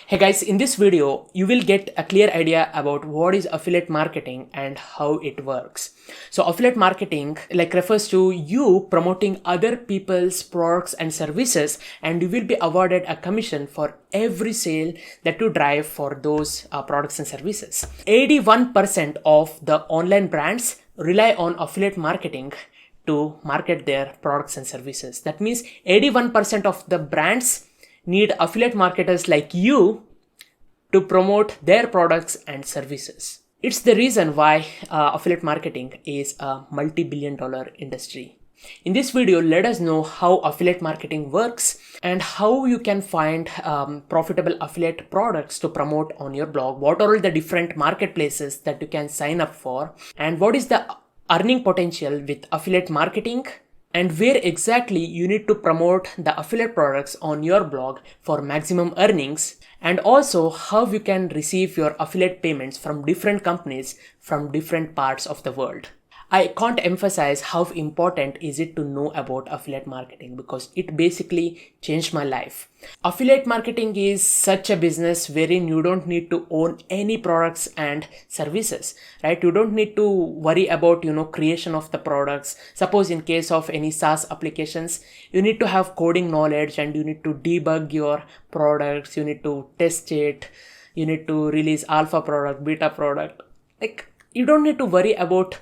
Hey guys, in this video, you will get a clear idea about what is affiliate marketing and how it works. So affiliate marketing refers to you promoting other people's products and services, and you will be awarded a commission for every sale that you drive for those products and services. 81% of the online brands rely on affiliate marketing to market their products and services. That means 81% of the brands need affiliate marketers like you to promote their products and services. It's the reason why affiliate marketing is a multi-billion-dollar industry. In this video, let us know how affiliate marketing works and how you can find profitable affiliate products to promote on your blog. What are all the different marketplaces that you can sign up for, and what is the earning potential with affiliate marketing, and where exactly you need to promote the affiliate products on your blog for maximum earnings, and also how you can receive your affiliate payments from different companies from different parts of the world. I can't emphasize how important is it to know about affiliate marketing because it basically changed my life. Affiliate marketing is such a business wherein you don't need to own any products and services, right? You don't need to worry about, creation of the products. Suppose in case of any SaaS applications, you need to have coding knowledge and you need to debug your products, you need to test it, you need to release alpha product, beta product. You don't need to worry about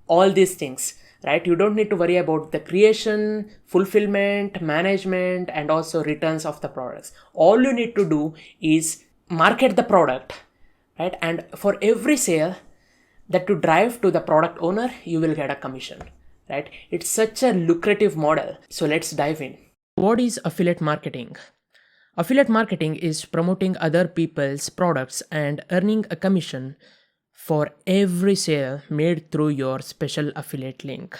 all these things, right? You don't need to worry about the creation, fulfillment, management, and also returns of the products. All you need to do is market the product, right? And for every sale that you drive to the product owner, you will get a commission, right? It's such a lucrative model. So let's dive in. What is affiliate marketing? Affiliate marketing is promoting other people's products and earning a commission for every sale made through your special affiliate link.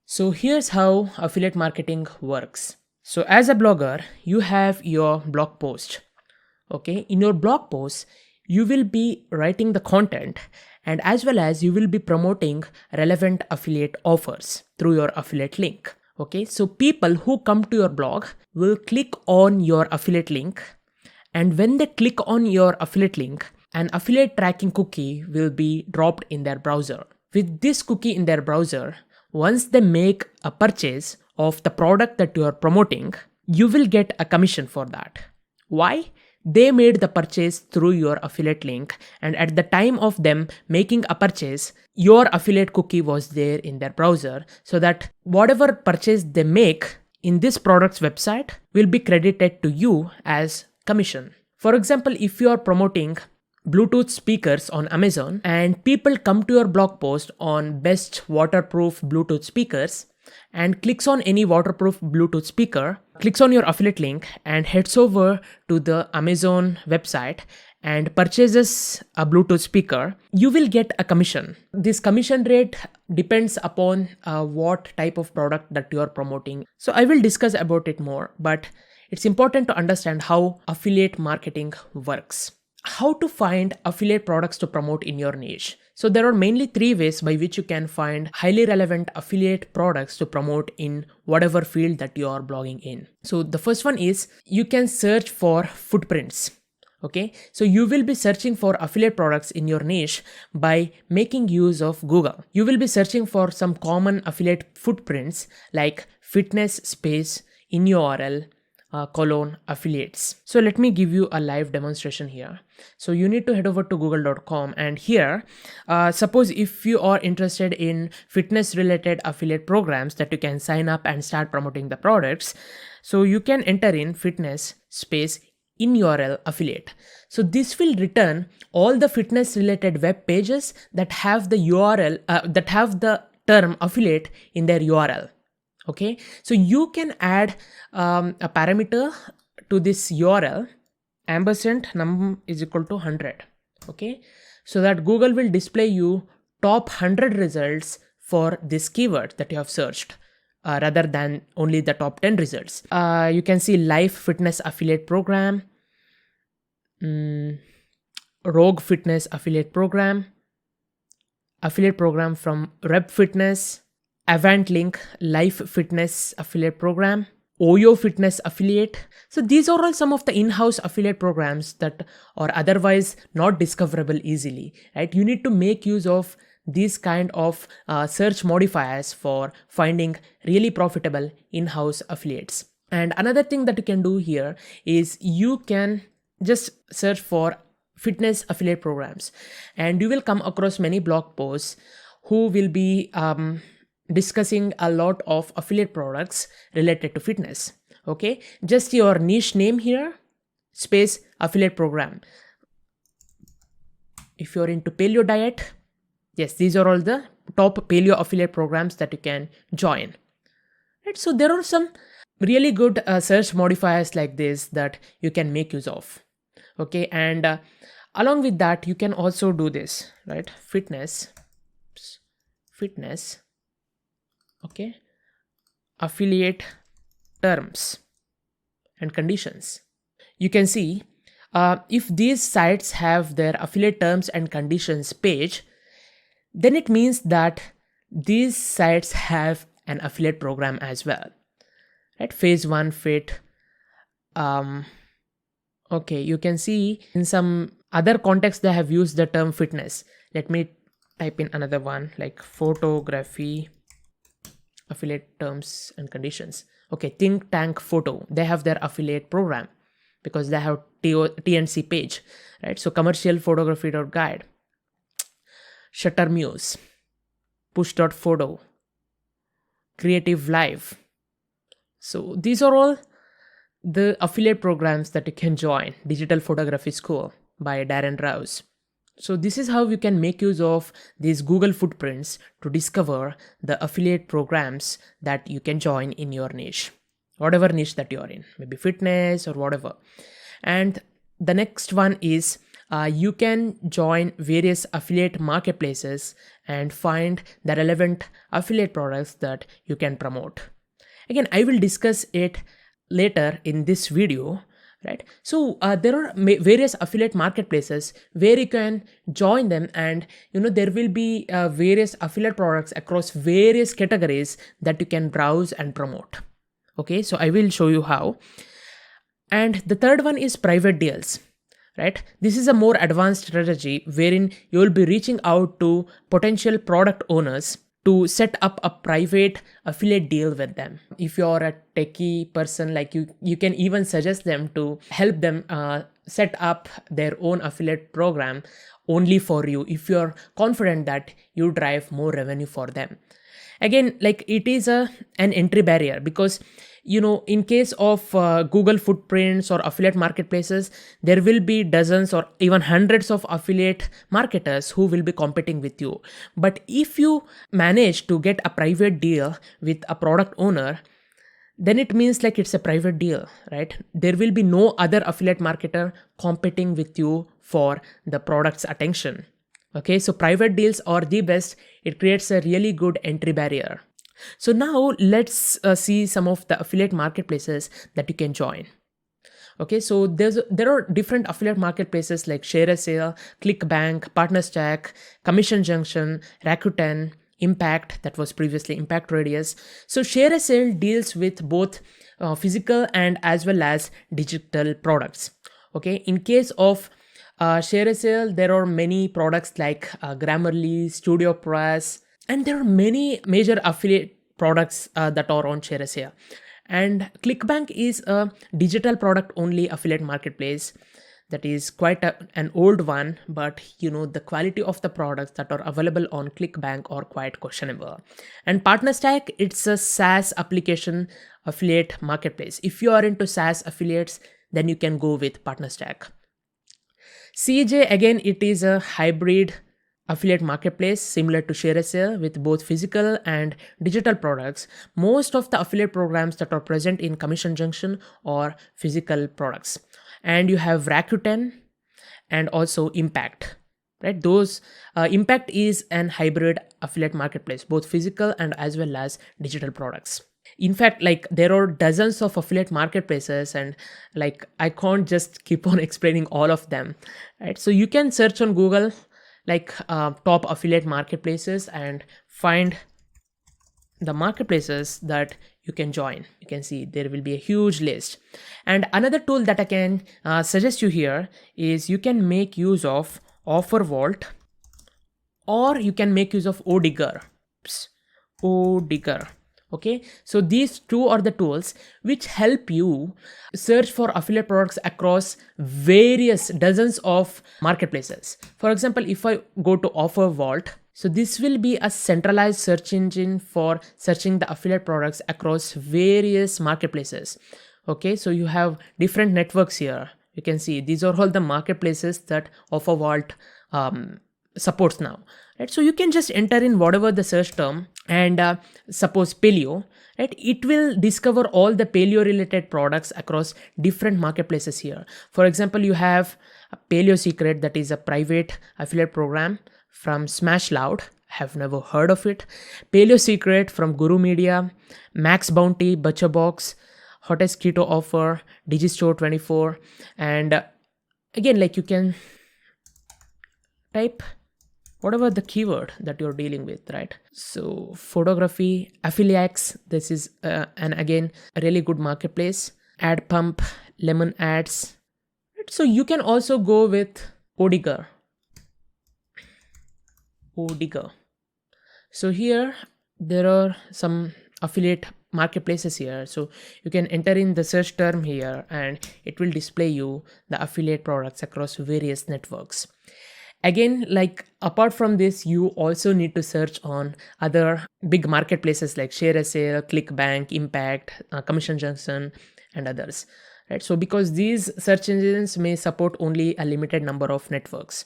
So here's how affiliate marketing works. So as a blogger, you have your blog post. Okay, in your blog post, you will be writing the content, and as well as you will be promoting relevant affiliate offers through your affiliate link. Okay, so people who come to your blog will click on your affiliate link, and when they click on your affiliate link, an affiliate tracking cookie will be dropped in their browser. With this cookie in their browser, once they make a purchase of the product that you are promoting, you will get a commission for that. Why? They made the purchase through your affiliate link, and at the time of them making a purchase, your affiliate cookie was there in their browser, so that whatever purchase they make in this product's website will be credited to you as commission. For example, if you are promoting Bluetooth speakers on Amazon and people come to your blog post on best waterproof Bluetooth speakers and clicks on any waterproof Bluetooth speaker, clicks on your affiliate link and heads over to the Amazon website and purchases a Bluetooth speaker, you will get a commission. This commission rate depends upon what type of product that you are promoting. So I will discuss about it more, but it's important to understand how affiliate marketing works. How to find affiliate products to promote in your niche. So there are mainly three ways by which you can find highly relevant affiliate products to promote in whatever field that you are blogging in. So the first one is you can search for footprints. Okay, so you will be searching for affiliate products in your niche by making use of Google. You will be searching for some common affiliate footprints like fitness space in URL affiliates. So let me give you a live demonstration here. So you need to head over to google.com, and here suppose if you are interested in fitness related affiliate programs that you can sign up and start promoting the products, so you can enter in fitness space in URL affiliate. So this will return all the fitness related web pages that have the URL that have the term affiliate in their URL. Okay, so you can add a parameter to this URL, ampersand num is equal to 100. Okay, so that Google will display you top 100 results for this keyword that you have searched rather than only the top 10 results. You can see live fitness affiliate program, rogue fitness affiliate program from Reb Fitness, Avant Link Life Fitness affiliate program, Oyo Fitness affiliate. So these are all some of the in-house affiliate programs that are otherwise not discoverable easily, right? You need to make use of these kind of search modifiers for finding really profitable in-house affiliates. And another thing that you can do here is you can just search for fitness affiliate programs, and you will come across many blog posts who will be discussing a lot of affiliate products related to fitness. Okay, just your niche name here, space affiliate program. If you're into paleo diet, yes, these are all the top paleo affiliate programs that you can join. Right, so there are some really good search modifiers like this that you can make use of. Okay, and along with that, you can also do this, right? Fitness, okay, affiliate terms and conditions. You can see if these sites have their affiliate terms and conditions page, then it means that these sites have an affiliate program as well, right? Phase 1 fit. Okay, you can see in some other context they have used the term fitness. Let me type in another one like photography affiliate terms and conditions. Okay, Think Tank Photo, they have their affiliate program because they have TNC page, right? So commercial photography guide, Shutter Muse, Push.photo, Creative Live. So these are all the affiliate programs that you can join. Digital Photography School by Darren Rouse. So this is how you can make use of these Google footprints to discover the affiliate programs that you can join in your niche, whatever niche that you're in, maybe fitness or whatever. And the next one is you can join various affiliate marketplaces and find the relevant affiliate products that you can promote. Again, I will discuss it later in this video, right? So there are various affiliate marketplaces where you can join them, and there will be various affiliate products across various categories that you can browse and promote. Okay, so I will show you how. And the third one is private deals, right? This is a more advanced strategy wherein you will be reaching out to potential product owners to set up a private affiliate deal with them. If you're a techie person, like you can even suggest them to help them set up their own affiliate program only for you if you're confident that you drive more revenue for them. Again, like it is an entry barrier because in case of Google footprints or affiliate marketplaces, there will be dozens or even hundreds of affiliate marketers who will be competing with you. But if you manage to get a private deal with a product owner, then it means like it's a private deal, right? There will be no other affiliate marketer competing with you for the product's attention. Okay, so private deals are the best. It creates a really good entry barrier. So now let's see some of the affiliate marketplaces that you can join. Okay, so there are different affiliate marketplaces like ShareASale, ClickBank, PartnerStack, Commission Junction, Rakuten, Impact, that was previously Impact Radius. So ShareASale deals with both physical and as well as digital products. Okay, in case of ShareASale, there are many products like Grammarly, StudioPress, and there are many major affiliate products that are on ShareASale. And ClickBank is a digital product only affiliate marketplace that is quite an old one, but the quality of the products that are available on ClickBank are quite questionable. And PartnerStack, it's a SaaS application affiliate marketplace. If you are into SaaS affiliates, then you can go with PartnerStack. CJ, again, it is a hybrid affiliate marketplace similar to ShareASale with both physical and digital products. Most of the affiliate programs that are present in Commission Junction are physical products. And you have Rakuten and also Impact, right? Those Impact is an hybrid affiliate marketplace, both physical and as well as digital products. In fact, like there are dozens of affiliate marketplaces, and like I can't just keep on explaining all of them, right? So you can search on Google like top affiliate marketplaces and find the marketplaces that you can join. You can see there will be a huge list. And another tool that I can suggest you here is you can make use of Offer Vault, or you can make use of Odigger. Odigger. Okay, so these two are the tools which help you search for affiliate products across various dozens of marketplaces. For example, if I go to Offer Vault, so this will be a centralized search engine for searching the affiliate products across various marketplaces. Okay, so you have different networks here. You can see these are all the marketplaces that Offer Vault supports now, right? So you can just enter in whatever the search term, and suppose paleo, right? It will discover all the paleo related products across different marketplaces here. For example, you have a Paleo Secret, that is a private affiliate program from Smashloud. I have never heard of it. Paleo Secret from Guru Media, Max Bounty, ButcherBox, Hottest Keto Offer, Digistore 24, and again, like you can type whatever the keyword that you're dealing with, right? So photography, Affiliax, this is and again a really good marketplace. Ad Pump, Lemon Ads, right? So you can also go with Odigger. So here there are some affiliate marketplaces here, so you can enter in the search term here and it will display you the affiliate products across various networks. Again, like apart from this, you also need to search on other big marketplaces like ShareASale, ClickBank, Impact, Commission Junction, and others, right? So because these search engines may support only a limited number of networks.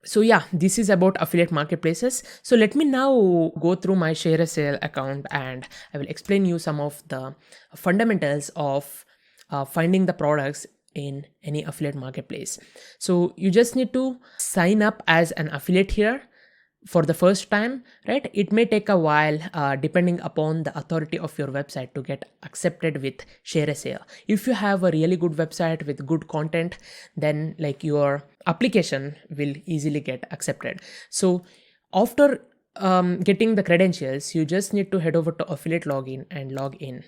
So yeah, this is about affiliate marketplaces. So let me now go through my ShareASale account and I will explain you some of the fundamentals of finding the products in any affiliate marketplace. So you just need to sign up as an affiliate here for the first time, right? It may take a while depending upon the authority of your website to get accepted with ShareASale. If you have a really good website with good content, then like your application will easily get accepted. So after getting the credentials, you just need to head over to affiliate login and log in.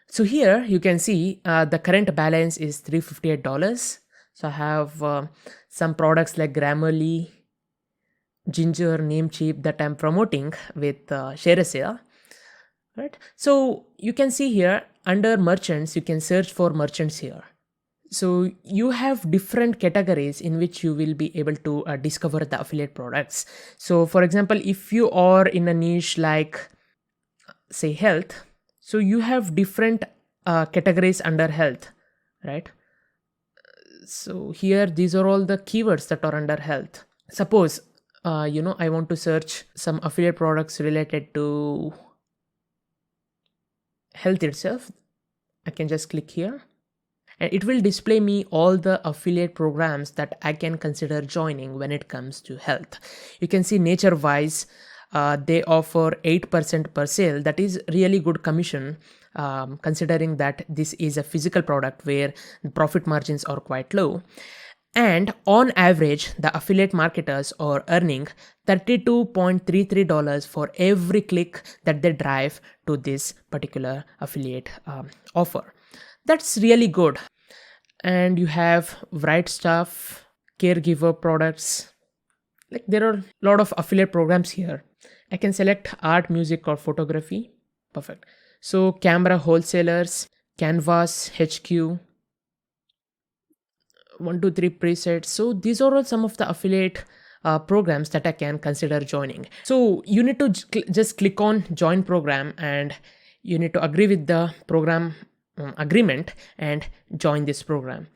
So here you can see the current balance is $358. So I have some products like Grammarly, Ginger, Namecheap that I'm promoting with ShareASale, right? So you can see here under merchants, you can search for merchants here. So you have different categories in which you will be able to discover the affiliate products. So for example, if you are in a niche like say health, so you have different categories under health, right? So here, these are all the keywords that are under health. Suppose, I want to search some affiliate products related to health itself. I can just click here and it will display me all the affiliate programs that I can consider joining when it comes to health. You can see NatureWise, they offer 8% per sale. That is really good commission, considering that this is a physical product where the profit margins are quite low. And on average, the affiliate marketers are earning $32.33 for every click that they drive to this particular affiliate offer. That's really good. And you have Right Stuff, Caregiver products. Like there are a lot of affiliate programs here. I can select art, music, or photography. Perfect. So camera wholesalers, Canvas, HQ, 123 presets. So these are all some of the affiliate programs that I can consider joining. So you need to just click on join program and you need to agree with the program agreement and join this program.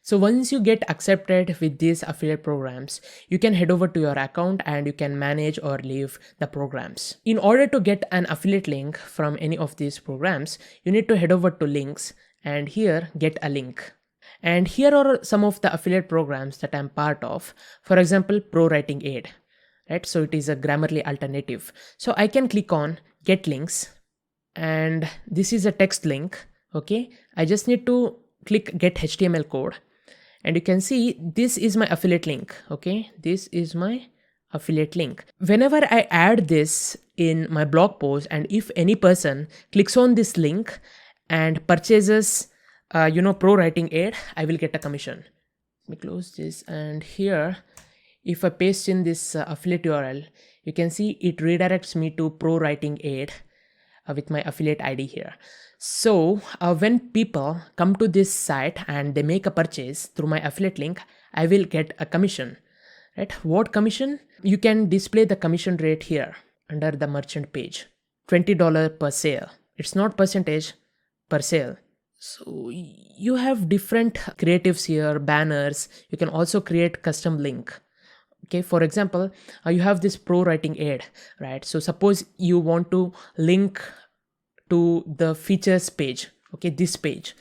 So once you get accepted with these affiliate programs, you can head over to your account and you can manage or leave the programs. In order to get an affiliate link from any of these programs, you need to head over to links and here get a link. And here are some of the affiliate programs that I'm part of. For example, Pro Writing Aid, right? So it is a Grammarly alternative. So I can click on get links and this is a text link. Okay. I just need to click get HTML code and you can see this is my affiliate link. Okay. This is my affiliate link. Whenever I add this in my blog post, and if any person clicks on this link and purchases pro writing aid, I will get a commission. Let me close this, and here if I paste in this affiliate URL, you can see it redirects me to pro writing aid with my affiliate ID here. So when people come to this site and they make a purchase through my affiliate link, I will get a commission, right? What commission? You can display the commission rate here under the merchant page. $20 per sale. It's not percentage, per sale. So you have different creatives here, banners. You can also create custom link. Okay, for example, you have this pro writing aid, right? So suppose you want to link to the features page, okay, this page.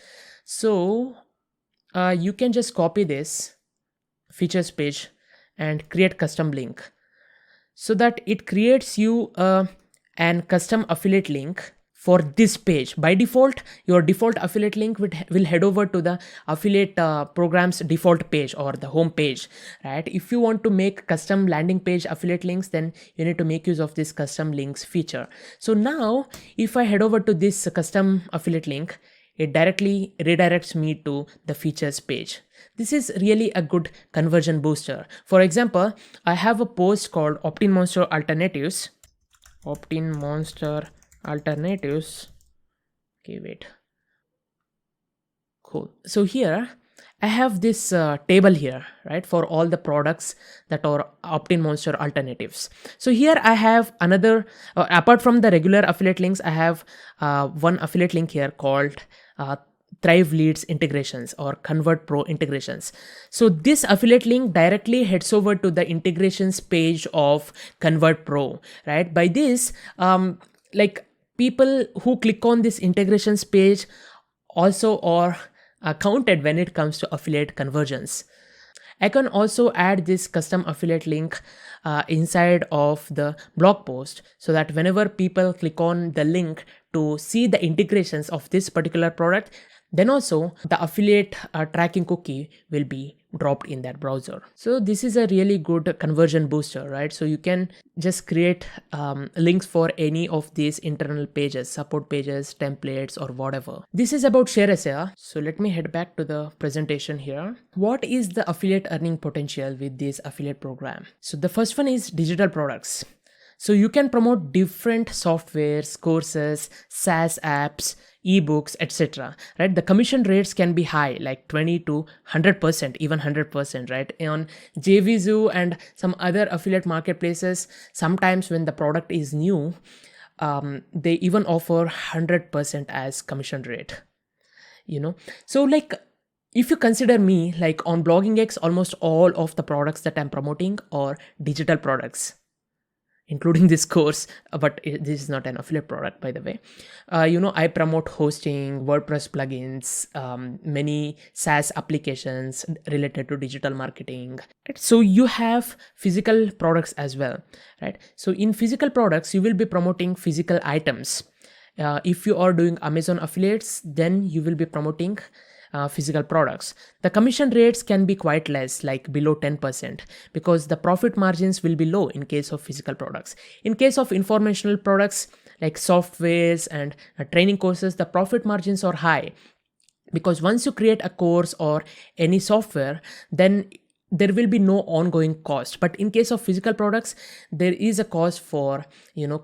So you can just copy this features page and create custom link, so that it creates you an custom affiliate link for this page. By default, your default affiliate link will head over to the affiliate program's default page or the home page, right? If you want to make custom landing page affiliate links, then you need to make use of this custom links feature. So now if I head over to this custom affiliate link, it directly redirects me to the features page. This is really a good conversion booster. For example, I have a post called Opt-in Monster Alternatives. Opt-in Monster Alternatives. Okay, wait. Cool. So here I have this table here, right, for all the products that are Opt-in Monster Alternatives. So here I have another, apart from the regular affiliate links, I have one affiliate link here called Thrive Leads Integrations or Convert Pro Integrations. So this affiliate link directly heads over to the integrations page of Convert Pro, right? By this, like people who click on this integrations page also are counted when it comes to affiliate conversions. I can also add this custom affiliate link inside of the blog post, so that whenever people click on the link to see the integrations of this particular product, then also the affiliate tracking cookie will be dropped in that browser. So this is a really good conversion booster, right? So you can just create links for any of these internal pages, support pages, templates, or whatever. This is about ShareASA. So let me head back to the presentation here. What is the affiliate earning potential with this affiliate program? So the first one is digital products. So you can promote different softwares, courses, SaaS apps, ebooks, etc. Right? The commission rates can be high, like 20 to 100%, even 100%, right? On JVZoo and some other affiliate marketplaces, sometimes when the product is new, they even offer 100% as commission rate, So like, if you consider me, like on BloggingX, almost all of the products that I'm promoting are digital products, including this course, but this is not an affiliate product, by the way. I promote hosting, WordPress plugins, many SaaS applications related to digital marketing. Right? So you have physical products as well, right? So in physical products, you will be promoting physical items. If you are doing Amazon affiliates, then you will be promoting physical products. The commission rates can be quite less, like below 10%, because the profit margins will be low in case of physical products. In case of informational products like softwares and training courses, the profit margins are high, because once you create a course or any software, then there will be no ongoing cost. But in case of physical products, there is a cost for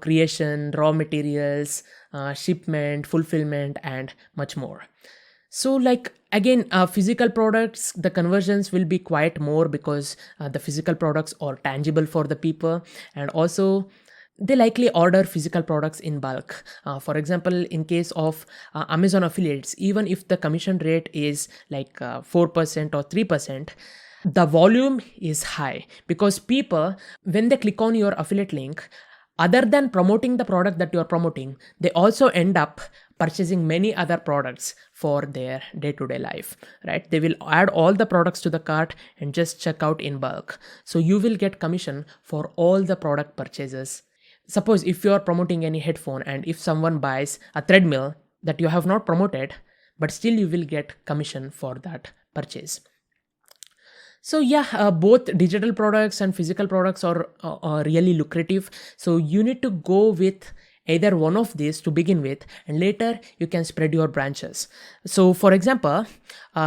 creation, raw materials, shipment, fulfillment, and much more. So like, again, physical products, the conversions will be quite more, because the physical products are tangible for the people, and also they likely order physical products in bulk. For example, in case of Amazon affiliates, even if the commission rate is like 4% or 3%, the volume is high, because people, when they click on your affiliate link, other than promoting the product that you are promoting, they also end up purchasing many other products for their day-to-day life, right? They will add all the products to the cart and just check out in bulk. So you will get commission for all the product purchases. Suppose if you are promoting any headphone, and if someone buys a treadmill that you have not promoted, but still you will get commission for that purchase. So yeah, both digital products and physical products are really lucrative. So you need to go with either one of these to begin with, and later you can spread your branches. So for example,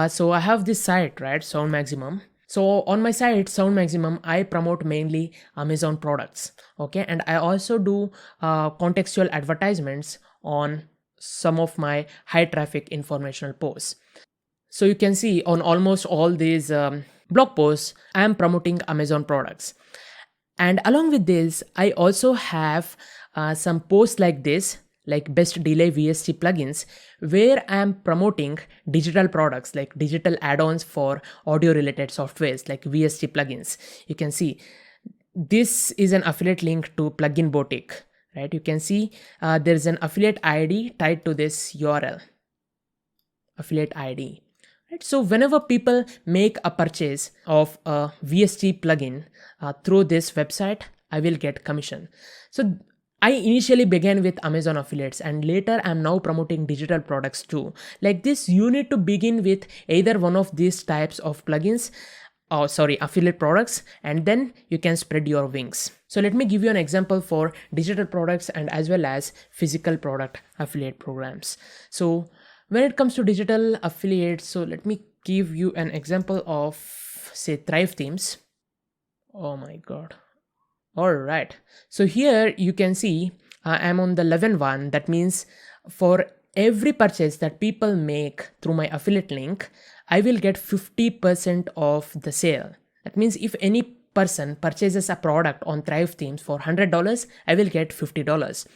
so I have this site, right, Sound Maximum. So on my site Sound Maximum, I promote mainly Amazon products. Okay, and I also do contextual advertisements on some of my high traffic informational posts. So you can see on almost all these blog posts, I am promoting Amazon products. And along with this, I also have some posts like this, like best delay VST plugins, where I am promoting digital products like digital add-ons for audio related softwares like VST plugins. You can see this is an affiliate link to Plugin Boutique, right? You can see there is an affiliate ID tied to this URL, affiliate ID. Right? So whenever people make a purchase of a VST plugin through this website, I will get commission. So I initially began with Amazon affiliates, and later I'm now promoting digital products too. Like this, you need to begin with either one of these types of plugins, affiliate products, and then you can spread your wings. So let me give you an example for digital products and as well as physical product affiliate programs. So when it comes to digital affiliates, so let me give you an example of, say, Thrive Themes. Oh my god. All right. So here you can see I'm on the 11 one. That means for every purchase that people make through my affiliate link, I will get 50% of the sale. That means if any person purchases a product on Thrive Themes for $100, I will get $50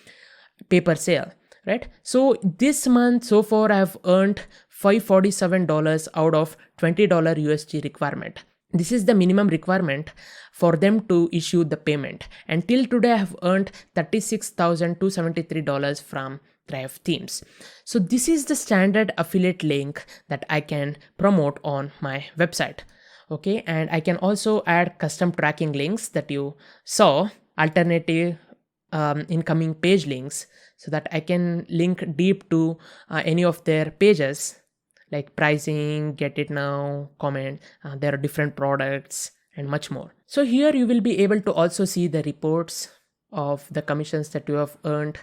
pay per sale, right? So this month so far I have earned $547 out of $20 USG requirement. This is the minimum requirement for them to issue the payment. And till today I have earned $36,273 from Thrive Themes. So this is the standard affiliate link that I can promote on my website. Okay, and I can also add custom tracking links that you saw, alternative incoming page links, so that I can link deep to any of their pages like pricing, get it now, comment, there are different products and much more. So here you will be able to also see the reports of the commissions that you have earned.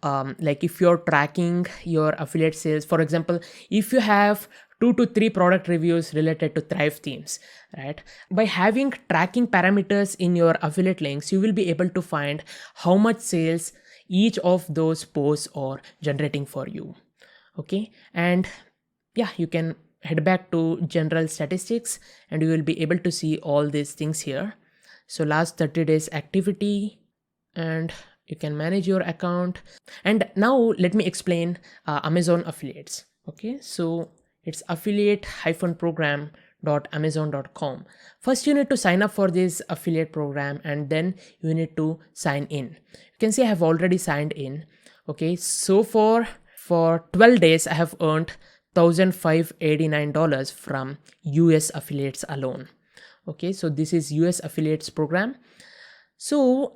Like if you're tracking your affiliate sales, for example, if you have 2 to 3 product reviews related to Thrive Themes, right? By having tracking parameters in your affiliate links, you will be able to find how much sales each of those posts are generating for you. Okay, and yeah, you can head back to general statistics and you will be able to see all these things here. So last 30 days activity, and you can manage your account. And now let me explain Amazon affiliates. Okay, so it's affiliate-program.amazon.com. First you need to sign up for this affiliate program and then you need to sign in. You can see I have already signed in. Okay, so for 12 days I have earned $1,589 from US affiliates alone. Okay, so this is US affiliates program. So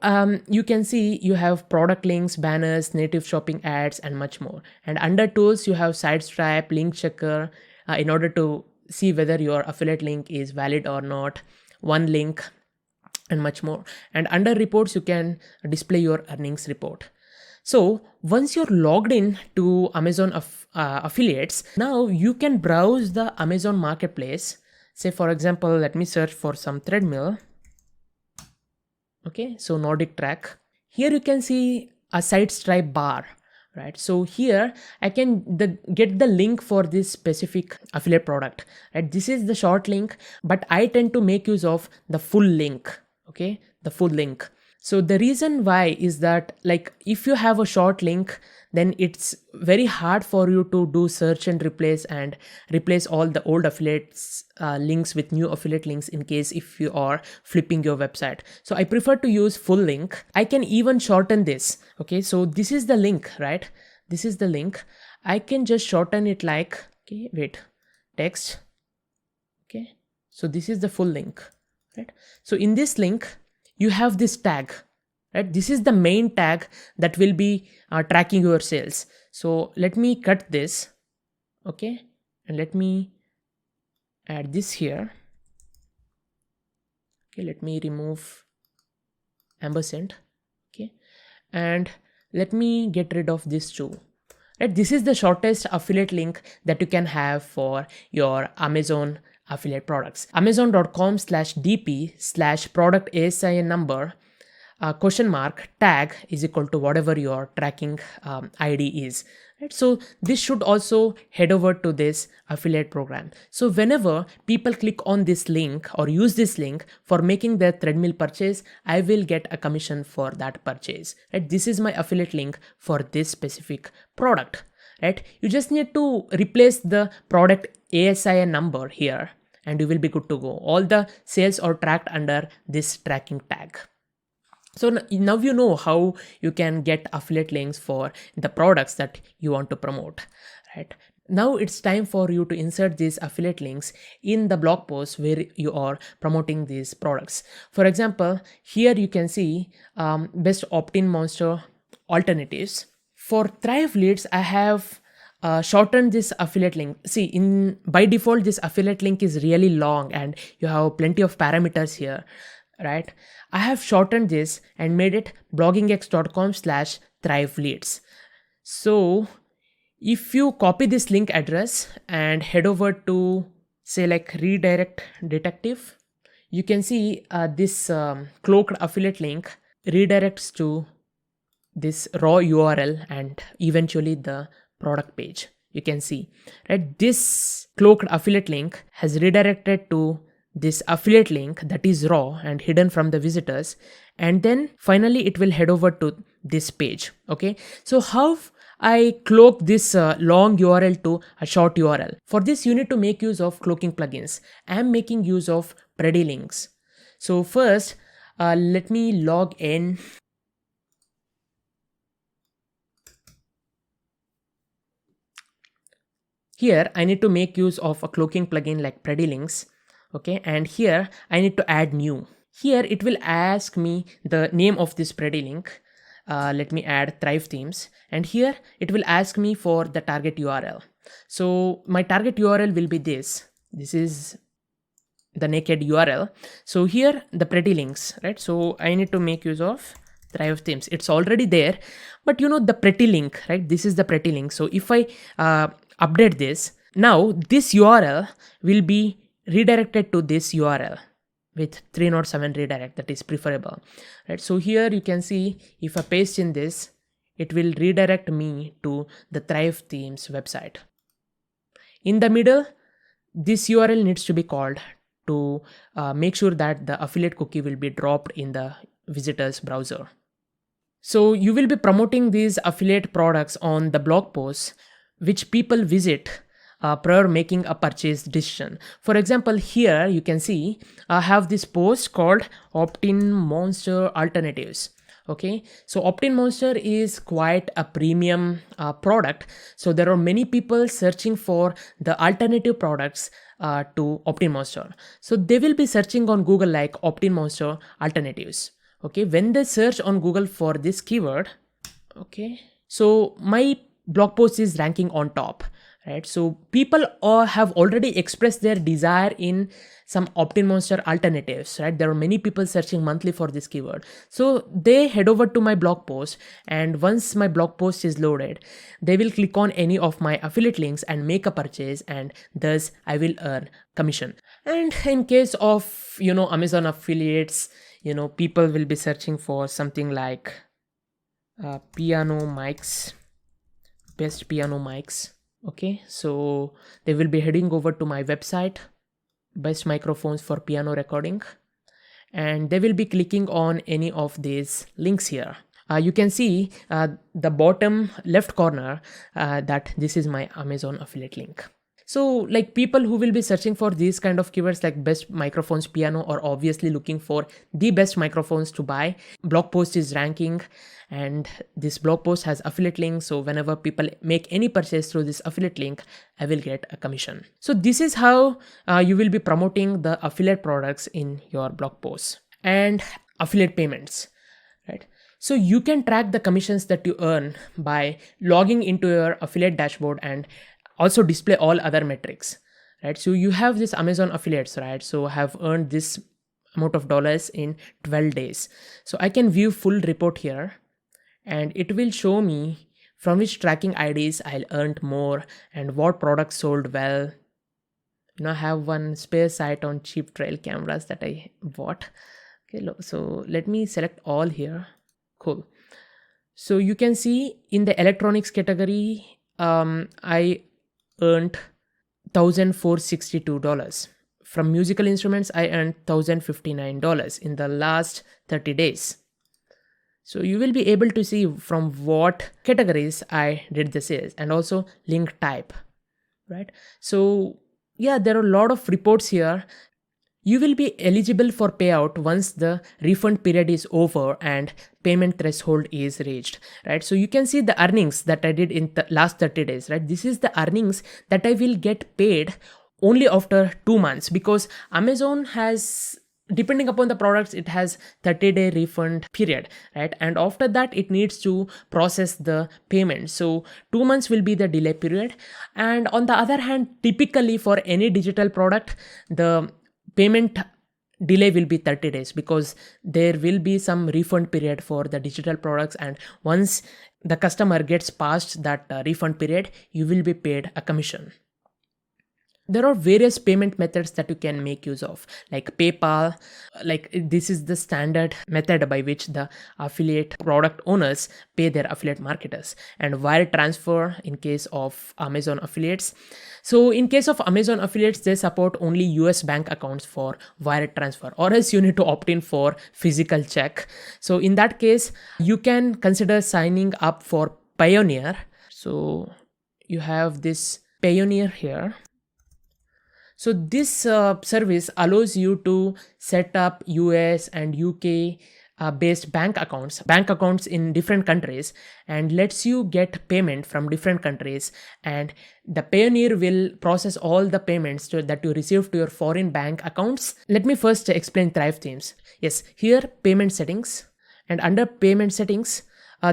you can see you have product links, banners, native shopping ads, and much more. And under tools, you have SiteStripe, link checker, in order to see whether your affiliate link is valid or not, one link, and much more. And under reports, you can display your earnings report. So once you're logged in to Amazon affiliates, now you can browse the Amazon marketplace. Say for example, let me search for some treadmill. Okay, so Nordic Track. Here you can see a SiteStripe bar, right? So here I can get the link for this specific affiliate product, right? This is the short link, but I tend to make use of the full link. Okay, the full link. So the reason why is that, like, if you have a short link, then it's very hard for you to do search and replace all the old affiliates links with new affiliate links in case if you are flipping your website. So I prefer to use full link. I can even shorten this. Okay, so this is the link, right? This is the link. I can just shorten it like, okay, wait, text. Okay, so this is the full link, right? So in this link, you have this tag, right? This is the main tag that will be tracking your sales. So let me cut this. Okay, and let me add this here. Okay, let me remove ampersand. Okay, and let me get rid of this too. Right, this is the shortest affiliate link that you can have for your Amazon affiliate products. Amazon.com/dp/product ASIN number question mark tag is equal to whatever your tracking ID is. Right? So this should also head over to this affiliate program. So whenever people click on this link or use this link for making their treadmill purchase, I will get a commission for that purchase. Right? This is my affiliate link for this specific product. Right? You just need to replace the product ASIN number here and you will be good to go. All the sales are tracked under this tracking tag. So now you know how you can get affiliate links for the products that you want to promote, right? Now it's time for you to insert these affiliate links in the blog post where you are promoting these products. For example, here you can see best opt-in monster alternatives. For Thrive Leads, I have shortened this affiliate link. See, by default, this affiliate link is really long and you have plenty of parameters here, right? I have shortened this and made it bloggingx.com/Thrive Leads. So if you copy this link address and head over to say like redirect detective, you can see this cloaked affiliate link redirects to this raw URL and eventually the product page. You can see, right? This cloaked affiliate link has redirected to this affiliate link that is raw and hidden from the visitors, and then finally it will head over to this page. Okay, so how I cloak this long URL to a short URL? For this you need to make use of cloaking plugins. I am making use of PrediLinks. So first let me log in. Here I need to make use of a cloaking plugin like PrediLinks. Okay, and here I need to add new. Here it will ask me the name of this PrediLink. Let me add Thrive Themes, and here it will ask me for the target URL. So my target URL will be this. This is the naked URL. So here the PrediLinks, right? So I need to make use of Thrive Themes. It's already there, but you know the PrediLink, right? This is the PrediLink. So if I update this, now this URL will be redirected to this URL with 307 redirect, that is preferable, right? So here you can see if I paste in this, it will redirect me to the Thrive Themes website. In the middle, this URL needs to be called to make sure that the affiliate cookie will be dropped in the visitor's browser. So you will be promoting these affiliate products on the blog posts which people visit prior making a purchase decision. For example, here you can see I have this post called Opt-in Monster Alternatives. Okay, so Opt-in Monster is quite a premium product. So there are many people searching for the alternative products to Opt-in Monster. So they will be searching on Google like Opt-in Monster Alternatives. Okay, when they search on Google for this keyword, okay, so my blog post is ranking on top, right? So people have already expressed their desire in some Opt-in Monster alternatives, right? There are many people searching monthly for this keyword. So they head over to my blog post, and once my blog post is loaded, they will click on any of my affiliate links and make a purchase, and thus I will earn commission. And in case of, you know, Amazon affiliates, you know, people will be searching for something like piano mics, best piano mics. Okay, so they will be heading over to my website, best microphones for piano recording, and they will be clicking on any of these links here. You can see the bottom left corner that this is my Amazon affiliate link. So like people who will be searching for these kind of keywords like best microphones piano are obviously looking for the best microphones to buy. Blog post is ranking and this blog post has affiliate links. So whenever people make any purchase through this affiliate link, I will get a commission. So this is how you will be promoting the affiliate products in your blog posts. And affiliate payments, right? So you can track the commissions that you earn by logging into your affiliate dashboard and also display all other metrics, right? So you have this Amazon affiliates, right? So have earned this amount of dollars in 12 days. So I can view full report here, and it will show me from which tracking IDs I earned more and what products sold well. I have one spare site on cheap trail cameras that I bought. Okay, so let me select all here. Cool. So you can see in the electronics category, I earned $1,462. From musical instruments, I earned $1,059 in the last 30 days. So you will be able to see from what categories I did the sales, and also link type, right? So yeah, there are a lot of reports here. You will be eligible for payout once the refund period is over and payment threshold is reached, right? So you can see the earnings that I did in the last 30 days, right? This is the earnings that I will get paid only after 2 months, because Amazon has, depending upon the products, it has 30-day refund period, right? And after that it needs to process the payment. So 2 months will be the delay period. And on the other hand, typically for any digital product, the payment delay will be 30 days, because there will be some refund period for the digital products, and once the customer gets past that refund period, you will be paid a commission. There are various payment methods that you can make use of, like PayPal. Like this is the standard method by which the affiliate product owners pay their affiliate marketers, and wire transfer in case of Amazon affiliates. So in case of Amazon affiliates, they support only US bank accounts for wire transfer, or else you need to opt in for physical check. So in that case, you can consider signing up for Payoneer. So you have this Payoneer here. So this service allows you to set up US and UK based bank accounts in different countries, and lets you get payment from different countries. And the Payoneer will process all the payments that you receive to your foreign bank accounts. Let me first explain Thrive Themes. Yes, here payment settings, and under payment settings,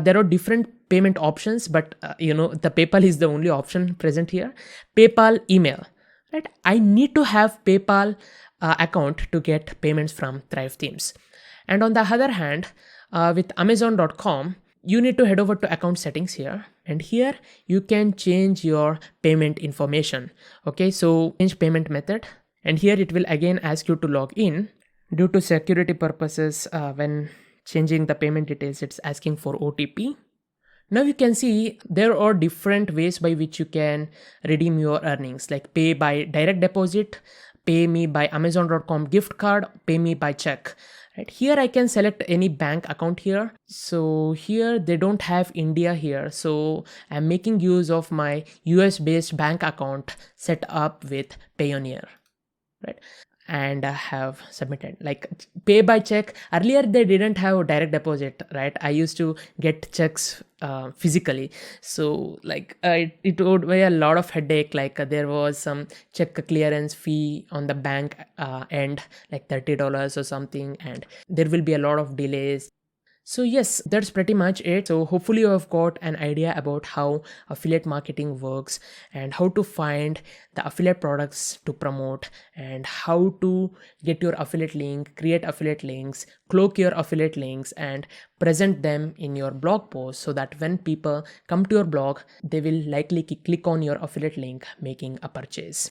there are different payment options, but the PayPal is the only option present here. PayPal email. Right, I need to have PayPal account to get payments from Thrive Themes. And on the other hand, with Amazon.com, you need to head over to account settings here, and here you can change your payment information. Okay, so change payment method, and here it will again ask you to log in. Due to security purposes, when changing the payment details, it's asking for OTP. Now you can see there are different ways by which you can redeem your earnings, like pay by direct deposit, pay me by Amazon.com gift card, pay me by check. Right here I can select any bank account here. So here they don't have India here, so I'm making use of my US based bank account set up with Payoneer, right? And I have submitted. Like pay by check, earlier they didn't have direct deposit, right? I used to get checks physically, so it would be a lot of headache. There was some check clearance fee on the bank end, like $30 or something, and there will be a lot of delays. So yes, that's pretty much it. So hopefully you have got an idea about how affiliate marketing works, and how to find the affiliate products to promote, and how to get your affiliate link, create affiliate links, cloak your affiliate links, and present them in your blog post, so that when people come to your blog, they will likely click on your affiliate link, making a purchase.